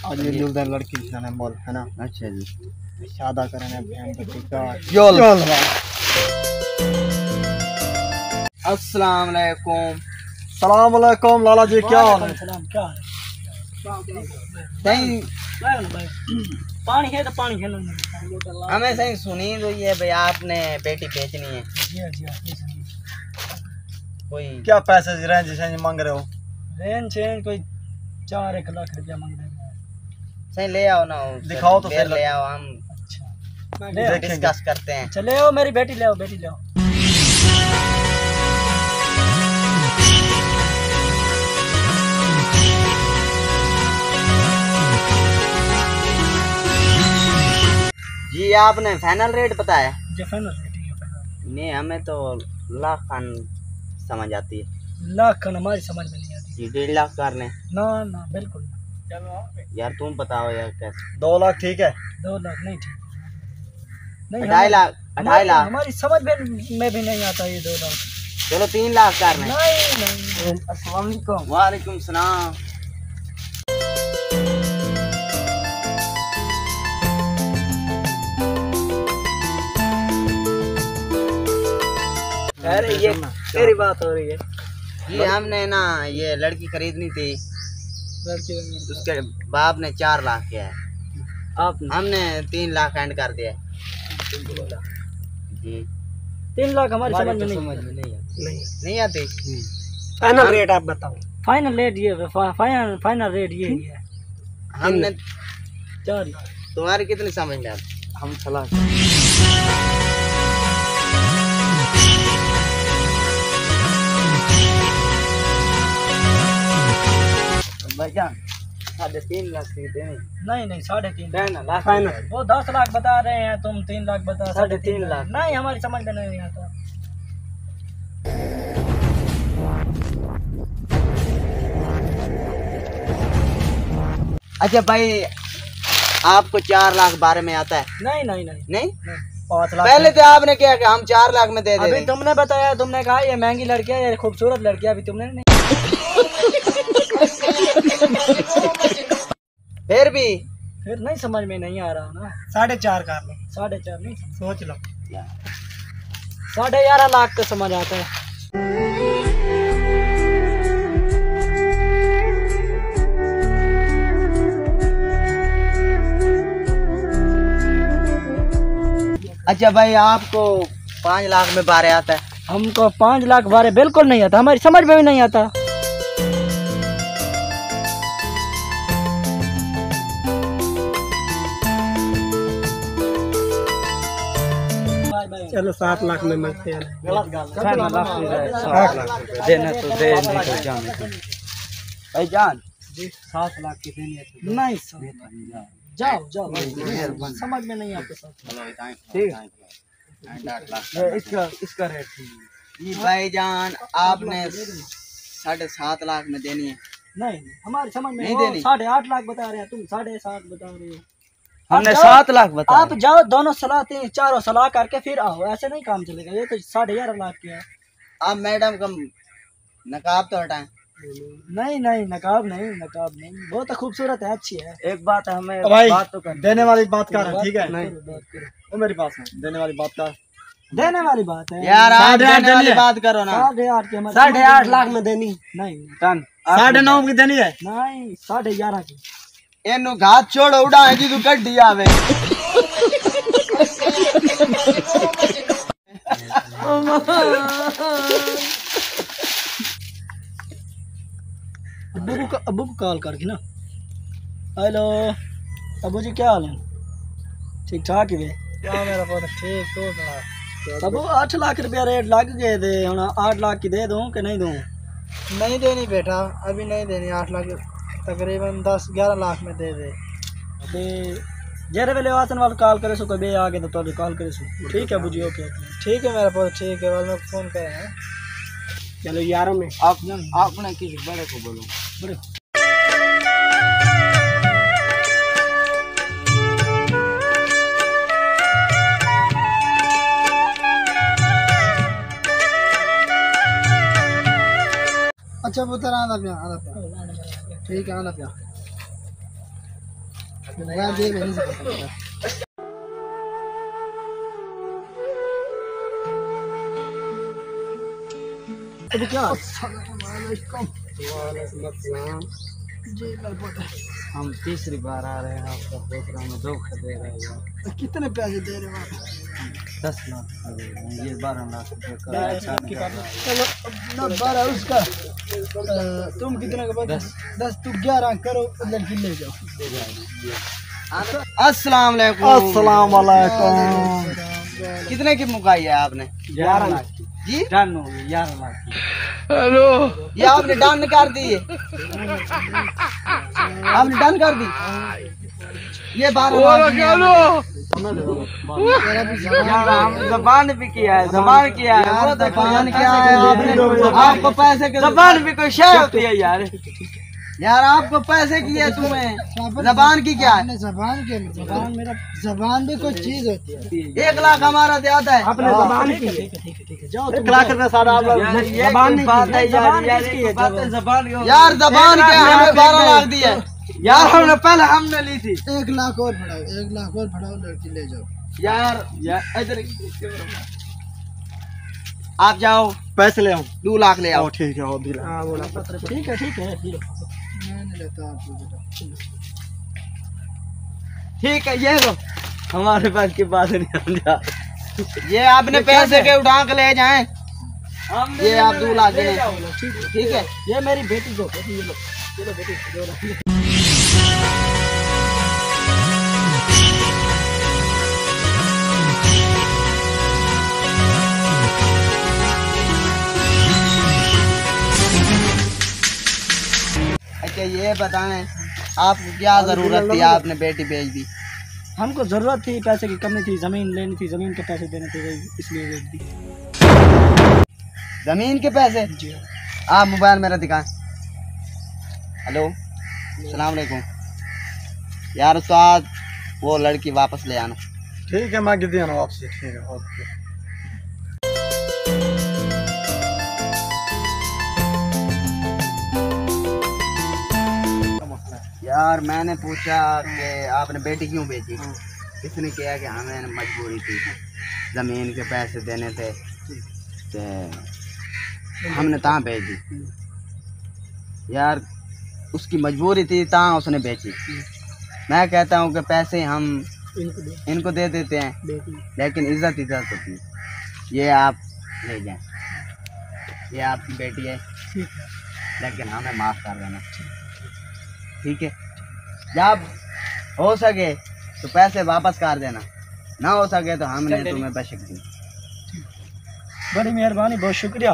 आज ये जुलदार लड़की जाने बोल है ना। अच्छा जी, शादा करने बहन बेटी का अस्सलाम वालेकुम। सलाम अलैकुम लाला जी, क्या हाल है? क्या सही पानी है तो पानी है हमें सही सुनी तो ये भाई आपने बेटी बेचनी है। कोई क्या पैसे रेंज शेंज मांग रहे हो? रेंज चेंज कोई 4-1 लाख रुपया मांग रहे हैं। सही ले आओ ना, दिखाओ तो फिर सही। ले आओ, हम ले डिस्कस करते हैं। चले आओ, मेरी बेटी ले आओ, बेटी ले आओ। जी आपने फाइनल रेट बताया? जो फाइनल रेट है नहीं, हमें तो लाख खान समझ आती है। लाख का हमारी समझ में नहीं आती। जी 1.5 लाख करने। ना ना बिल्कुल ना। यार तुम बताओ यार कैसे। 2 लाख ठीक है? 2 लाख नहीं ठीक। 2.5 लाख, 2.5 लाख हमारी समझ में भी नहीं आता ये 2 लाख। चलो 3 लाख करने। नहीं नहीं। अस्सलाम वालेकुम। वालेकुम सलाम। अरे ये तेरी बात हो रही है। जी हमने ना ये लड़की खरीदनी थी, लड़की उसके बाप ने 4 लाख किया है, आप हमने 3 लाख एंड कर दिया है। जी 3 लाख हमारी समझ में नहीं आती। फाइनल रेट आप बताओ। फाइनल रेट ये फाइनल रेट ये है। हमने 4 लाख। तुम्हारी कितनी समझ में आती? हम चला भाईजान 3.5 लाख की देनी। नहीं नहीं 3.5 लाख फाइनल। वो 10 लाख बता रहे हैं, तुम 3 लाख बता। 3.5 लाख। नहीं हमारी समझ में नहीं आता। अच्छा भाई, आपको 4 लाख बारे में आता है? नहीं नहीं नहीं नहीं, 5 लाख। पहले तो आपने क्या कि हम 4 लाख में दे अभी देंगे। तुमने बताया, तुमने कहा ये महंगी लड़की है, ये खूबसूरत लड़की है, अभी तुमने नहीं। फिर नहीं समझ में नहीं आ रहा ना। 4.5 कर लो। 4.5 नहीं, सोच लो। 11.5 लाख का समझ आता है। अच्छा भाई, आपको 5 लाख में बारे आता है? हमको 5 लाख बारे बिल्कुल नहीं आता, हमारी समझ में भी नहीं आता। चलो 7 लाख में मिलते हैं। देना तो दे, नहीं तो जाने दो। भाईजान 7 लाख की देनी है। नहीं जाओ जाओ, समझ में नहीं आता। ठीक है, इसका रेट जी भाईजान आपने 7.5 लाख में देनी है। नहीं हमारी समझ में नहीं वो देनी। 8.5 लाख बता रहे हैं, तुम 7.5 बता रहे हो। हमने आप 7 लाख बताया। आप जाओ, दोनों सलाह चारों सलाह करके फिर आओ, ऐसे नहीं काम चलेगा। ये तो 11.5 लाख की है। आप मैडम का नकाब तो हटाएं। नहीं नहीं नकाब नहीं, वो तो खूबसूरत है, अच्छी है। एक बात हमें भाई बात तो करनी। देने वाली बात कर, ठीक है? नहीं बात करो। वो मेरी बात सुन, देने वाली बात कर। देने वाली बात है यार आप 8.5 देने वाली देनी है। बात करो ना। 8.5 की हमारी 8.5 लाख में देनी। नहीं 9.5 की देनी है। नहीं 11.5 की। एनु घात छोड़ उड़ा है जी, तू कड्डी आवे। अब्बू को कॉल करके ना। हेलो अब्बू जी, क्या हाल है? ठीक ठाक है? क्या मेरा पुत्र ठीक हो? अब्बू 8 लाख रुपया रेट लग गए थे, हम 8 लाख की दे दूं कि नहीं दूं? नहीं देनी बेटा, अभी नहीं देनी। 8 लाख तकरीबन 10-11 लाख में दे दे। अबे जेरे वेले आसन वाल कॉल करे सो कभी आगे तो तोड़े कॉल करे सो। ठीक है बुझी, ओके ठीक है मेरा पुत्र, ठीक है। वाल में फोन करे हैं। चलो यारों में आपने किसी बड़े को बोलो। बड़े अच्छा पुत्र आना पिया ठीक है आना पिया मोबाइल दे नहीं सकता अभी क्या जी हम तीसरी बार आ रहे हैं आपका प्रोग्राम में धोखा दे रहे हैं। कितने पैसे दे रहे हो 10 लाख ये 12 लाख रुपये चलो अपना 12 उसका तुम कितने का बता 10 तू 11 करो लड़की ले जाओ अस्सलाम वालेकुम। अस्सलाम वालेकुम। कितने की मुकाई है आपने? 11 लाख की जी डन हो गई 11 लाख की। ये आपने डन कर दी है? आपने डन कर दी? ये 12 लाख जबान भी किया है, जबान किया है, वो जबान किया है आपने। आपको पैसे के जबान भी कोई शय होती है यार। यार आपको पैसे की है, तुम्हें जबान की क्या है? जबान के जबान मेरा जबान भी कोई चीज होती है। 1 लाख हमारा ज्यादा है। अपने जबान की जाओ 1 लाख रुपए सारा आप जबान नहीं बात है जबान यार, किसकी है यार जबान क्या हमें 12 लाख दी है यार। हमने पहले हमने ली थी। 1 लाख और बढ़ाओ 1 लाख और बढ़ाओ लड़की ले जाओ यार इधर आप जाओ पैसे ले आओ 2 लाख ले आओ। ठीक है और दिला ठीक है मैं नहीं लेता आपको बेटा ठीक है ये लो। हमारे पास की बात नहीं समझा। ये आपने पैसे के उठा के ले जाएं। ये आप 2 लाख दें। ठीक है ये मेरी बेटी को ये लो बेटी दो लाख। अच्छा ये बताएं आपको क्या जरूरत थी? आपने बेटी भेज दी। हमको जरूरत थी, पैसे की कमी थी, जमीन लेनी थी, जमीन के पैसे देने थे इसलिए भेज दी। जमीन के पैसे? जी आप मोबाइल मेरा दिखाएं। हेलो सलाम वालेकुम। यार उस्ताद वो लड़की वापस ले आना। ठीक है मैं कितनी आना वापसी। ठीक है ओके। यार मैंने पूछा कि आपने बेटी क्यों भेजी? इसने किया कि हमें मजबूरी थी, ज़मीन के पैसे देने थे तो हमने तहाँ भेजी। यार उसकी मजबूरी थी तहाँ उसने बेची। मैं कहता हूँ कि पैसे हम इनको दे देते हैं, लेकिन इज्जत होती है। ये आप ले जाएं, ये आपकी बेटी है, लेकिन हमें माफ़ कर देना। ठीक है, जब हो सके तो पैसे वापस कर देना, ना हो सके तो हमने तुम्हें बशक दी। बड़ी मेहरबानी, बहुत शुक्रिया।